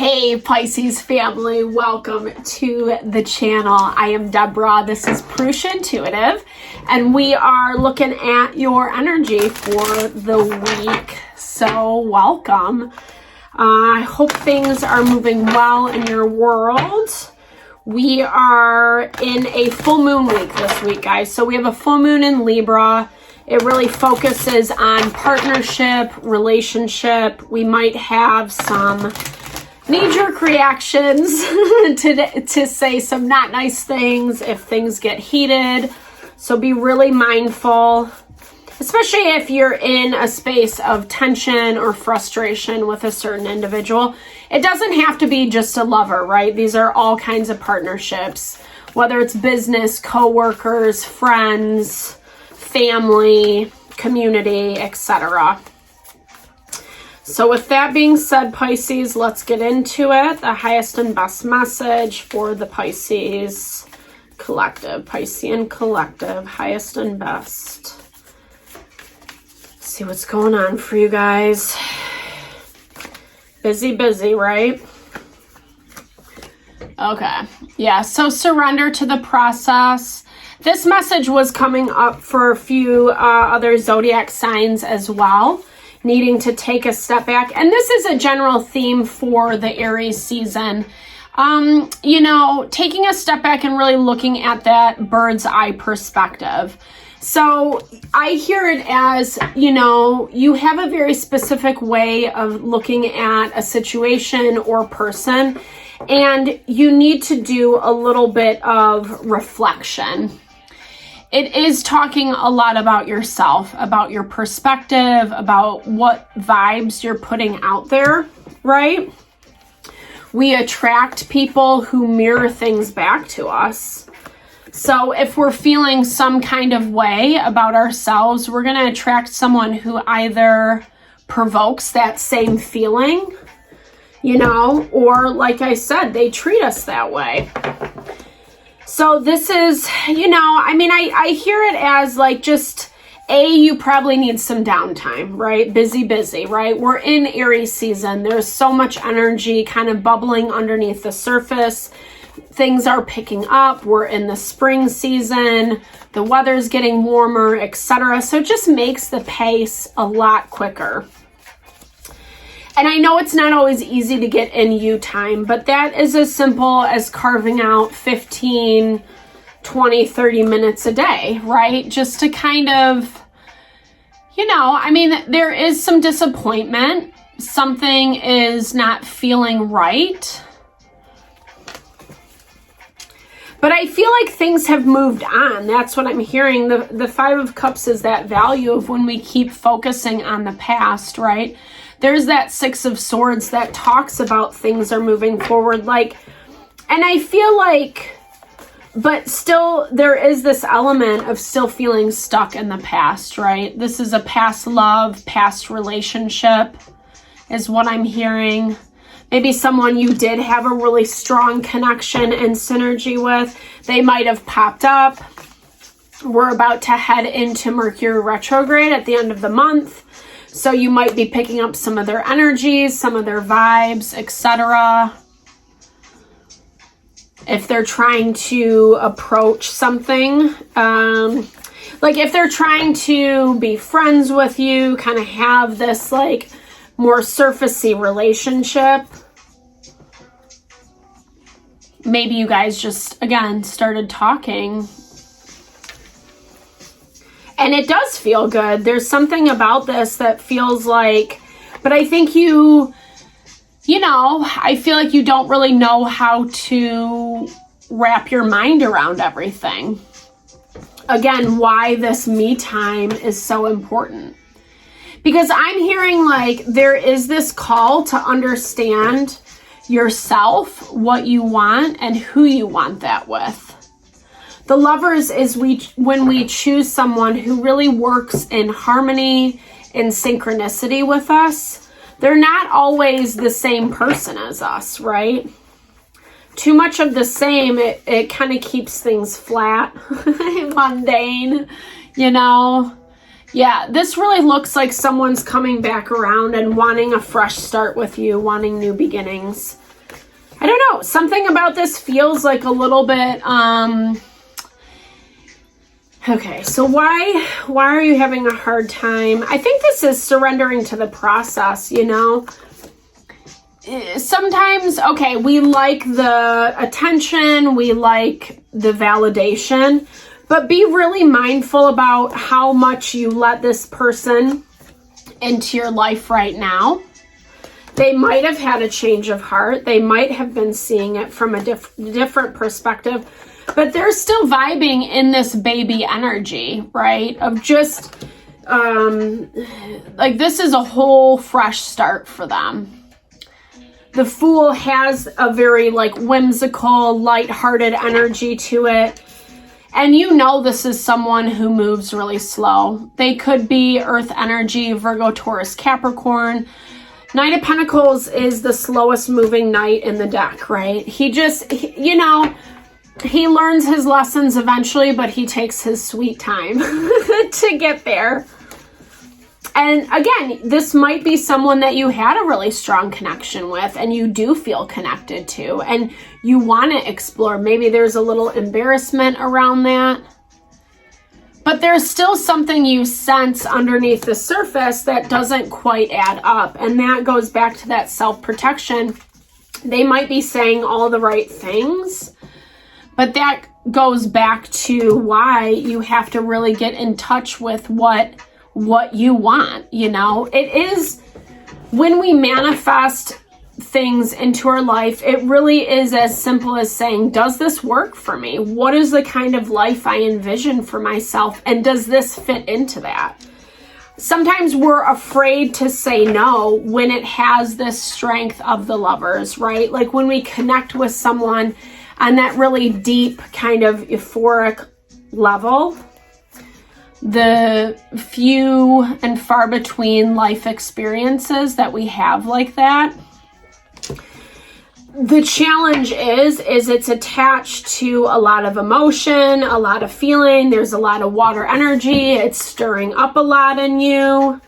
Hey Pisces family, welcome to the channel. I am Deborah. This is Purusha Intuitive, and we are looking at your energy for the week. So welcome. I hope things are moving well in your world. We are in a full moon week this week, guys. So we have a full moon in Libra. It really focuses on partnership, relationship. We might have some knee-jerk reactions to say some not nice things if things get heated. So be really mindful, especially if you're in a space of tension or frustration with a certain individual. It doesn't have to be just a lover, right? These are all kinds of partnerships, whether it's business, co-workers, friends, family, community, etc. So with that being said, Pisces, let's get into it. The highest and best message for the Pisces collective, Piscean collective, highest and best. Let's see what's going on for you guys. Busy, right? Okay. Yeah, so surrender to the process. This message was coming up for a few other zodiac signs as well, needing to take a step back. And this is a general theme for the Aries season. Taking a step back and really looking at that bird's eye perspective. So I hear it as, you have a very specific way of looking at a situation or person, and you need to do a little bit of reflection. It is talking a lot about yourself, about your perspective, about what vibes you're putting out there, right? We attract people who mirror things back to us. So if we're feeling some kind of way about ourselves, we're going to attract someone who either provokes that same feeling, or like I said, they treat us that way. So this is, I hear it as like just, you probably need some downtime, right? Busy, right? We're in Aries season. There's so much energy kind of bubbling underneath the surface. Things are picking up. We're in the spring season. The weather's getting warmer, etc. So it just makes the pace a lot quicker. And I know it's not always easy to get in you time, but that is as simple as carving out 15, 20, 30 minutes a day, right? Just to kind of, there is some disappointment. Something is not feeling right. But I feel like things have moved on. That's what I'm hearing. The Five of Cups is that value of when we keep focusing on the past, right? There's that Six of Swords that talks about things are moving forward. And I feel like, but still there is this element of still feeling stuck in the past, right? This is a past love, past relationship is what I'm hearing. Maybe someone you did have a really strong connection and synergy with. They might have popped up. We're about to head into Mercury retrograde at the end of the month. So you might be picking up some of their energies, some of their vibes, etc. If they're trying to approach something, like if they're trying to be friends with you, kind of have this like more surfacey relationship. Maybe you guys just, again, started talking. And it does feel good. There's something about this that feels like, but I think I feel like you don't really know how to wrap your mind around everything. Again, why this me time is so important. Because I'm hearing like there is this call to understand yourself, what you want, and who you want that with. The Lovers is when we choose someone who really works in harmony and synchronicity with us. They're not always the same person as us, right? Too much of the same, it kind of keeps things flat, mundane, Yeah, this really looks like someone's coming back around and wanting a fresh start with you, wanting new beginnings. I don't know, something about this feels like a little bit, okay, so why are you having a hard time? I think this is surrendering to the process, you know? Sometimes, okay, we like the attention, we like the validation, but be really mindful about how much you let this person into your life right now. They might have had a change of heart. They might have been seeing it from a different perspective, but they're still vibing in this baby energy, right? Of just, like, this is a whole fresh start for them. The Fool has a very, like, whimsical, lighthearted energy to it. And you know this is someone who moves really slow. They could be Earth energy, Virgo, Taurus, Capricorn. Knight of Pentacles is the slowest moving knight in the deck, right? He learns his lessons eventually, but he takes his sweet time to get there. And again, this might be someone that you had a really strong connection with and you do feel connected to and you want to explore. Maybe there's a little embarrassment around that. But there's still something you sense underneath the surface that doesn't quite add up. And that goes back to that self-protection. They might be saying all the right things, but that goes back to why you have to really get in touch with what you want, you know? It is, when we manifest things into our life, it really is as simple as saying, does this work for me? What is the kind of life I envision for myself? And does this fit into that? Sometimes we're afraid to say no when it has this strength of the Lovers, right? Like when we connect with someone on that really deep kind of euphoric level, the few and far between life experiences that we have like that, the challenge is it's attached to a lot of emotion, a lot of feeling. There's a lot of water energy. It's stirring up a lot in you.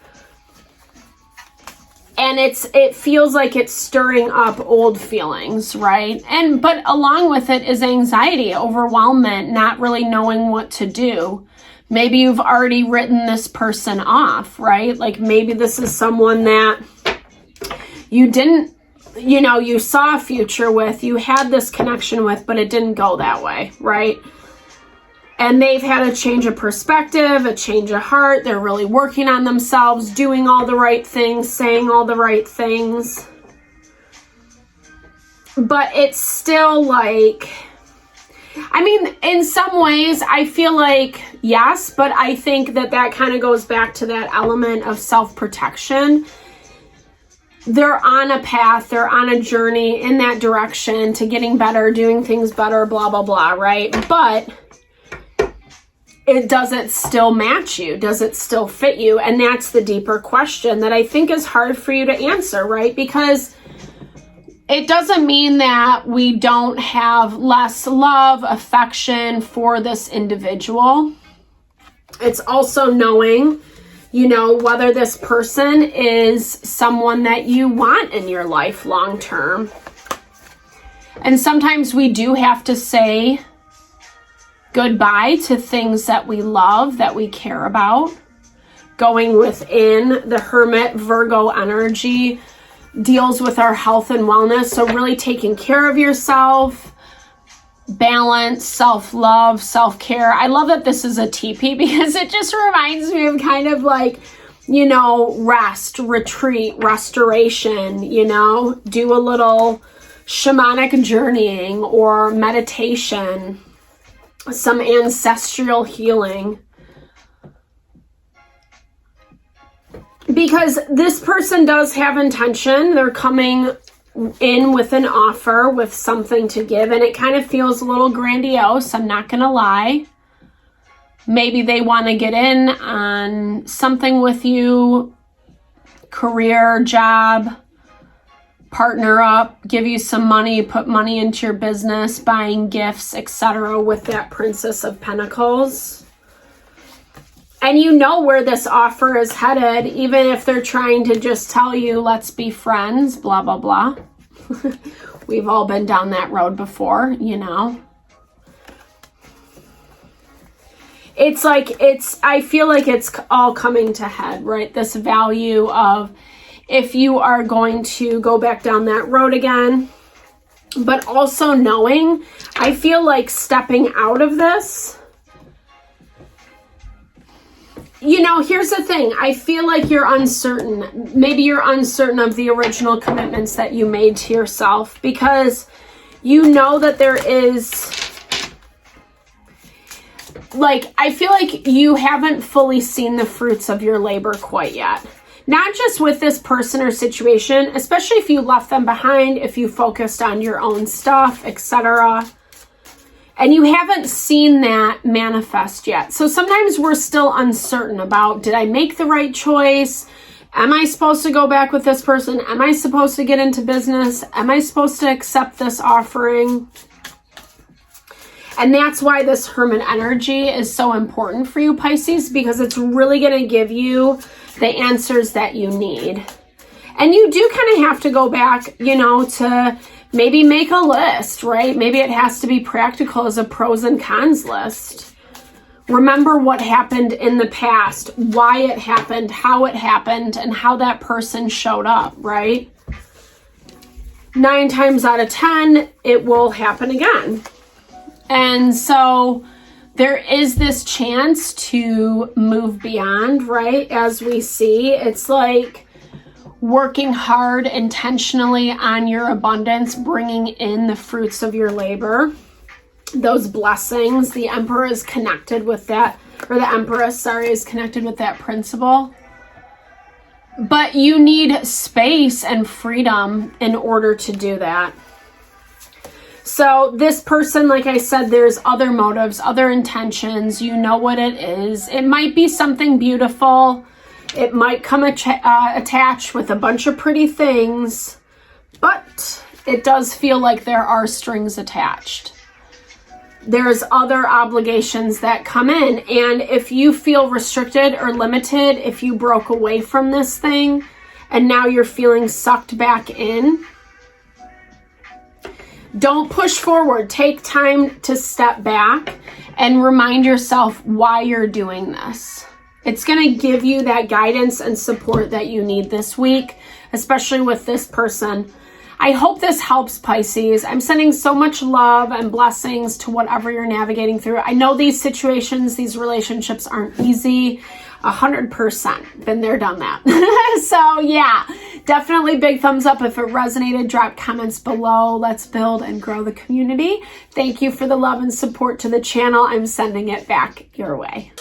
And it feels like it's stirring up old feelings, right? But along with it is anxiety, overwhelmment, not really knowing what to do. Maybe you've already written this person off, right? Like maybe this is someone that you didn't, you saw a future with, you had this connection with, but it didn't go that way, right? And they've had a change of perspective, a change of heart. They're really working on themselves, doing all the right things, saying all the right things. But it's still like, I mean, in some ways, I feel like yes, but I think that kind of goes back to that element of self-protection. They're on a path, they're on a journey in that direction to getting better, doing things better, blah, blah, blah, right? But does it still match you? Does it still fit you? And that's the deeper question that I think is hard for you to answer, right? Because it doesn't mean that we don't have less love, affection for this individual. It's also knowing, whether this person is someone that you want in your life long term. And sometimes we do have to say goodbye to things that we love, that we care about. Going within, the Hermit Virgo energy deals with our health and wellness. So really taking care of yourself, balance, self-love, self-care. I love that this is a teepee because it just reminds me of kind of like, rest, retreat, restoration, do a little shamanic journeying or meditation, some ancestral healing. Because this person does have intention. They're coming in with an offer, with something to give, and it kind of feels a little grandiose, I'm not gonna lie. Maybe they want to get in on something with you, career, job, partner up, give you some money, put money into your business, buying gifts, etc. with that Princess of Pentacles. And you know where this offer is headed, even if they're trying to just tell you, let's be friends, blah, blah, blah. We've all been down that road before, you know. It's like, I feel like it's all coming to head, right? This value of if you are going to go back down that road again, but also knowing, I feel like stepping out of this, you know, here's the thing. I feel like you're uncertain. Maybe you're uncertain of the original commitments that you made to yourself, because you know that there is, like, I feel like you haven't fully seen the fruits of your labor quite yet. Not just with this person or situation, especially if you left them behind, if you focused on your own stuff, etc. And you haven't seen that manifest yet. So sometimes we're still uncertain about, did I make the right choice? Am I supposed to go back with this person? Am I supposed to get into business? Am I supposed to accept this offering? And that's why this Hermit energy is so important for you, Pisces, because it's really going to give you the answers that you need. And you do kind of have to go back, you know, to maybe make a list, right? Maybe it has to be practical as a pros and cons list. Remember what happened in the past, why it happened, how it happened, and how that person showed up, right? 9 times out of 10, it will happen again. And so there is this chance to move beyond, right? As we see, it's like working hard intentionally on your abundance, bringing in the fruits of your labor, those blessings. The Emperor is connected with that, or the Empress, sorry, is connected with that principle. But you need space and freedom in order to do that. So this person, like I said, there's other motives, other intentions. You know what it is. It might be something beautiful. It might come attached with a bunch of pretty things, but it does feel like there are strings attached. There's other obligations that come in. And if you feel restricted or limited, if you broke away from this thing and now you're feeling sucked back in, don't push forward. Take time to step back and remind yourself why you're doing this. It's going to give you that guidance and support that you need this week, especially with this person. I hope this helps, Pisces. I'm sending so much love and blessings to whatever you're navigating through. I know these situations, these relationships aren't easy. 100%. Been there, done that. So yeah, definitely big thumbs up if it resonated. Drop comments below. Let's build and grow the community. Thank you for the love and support to the channel. I'm sending it back your way.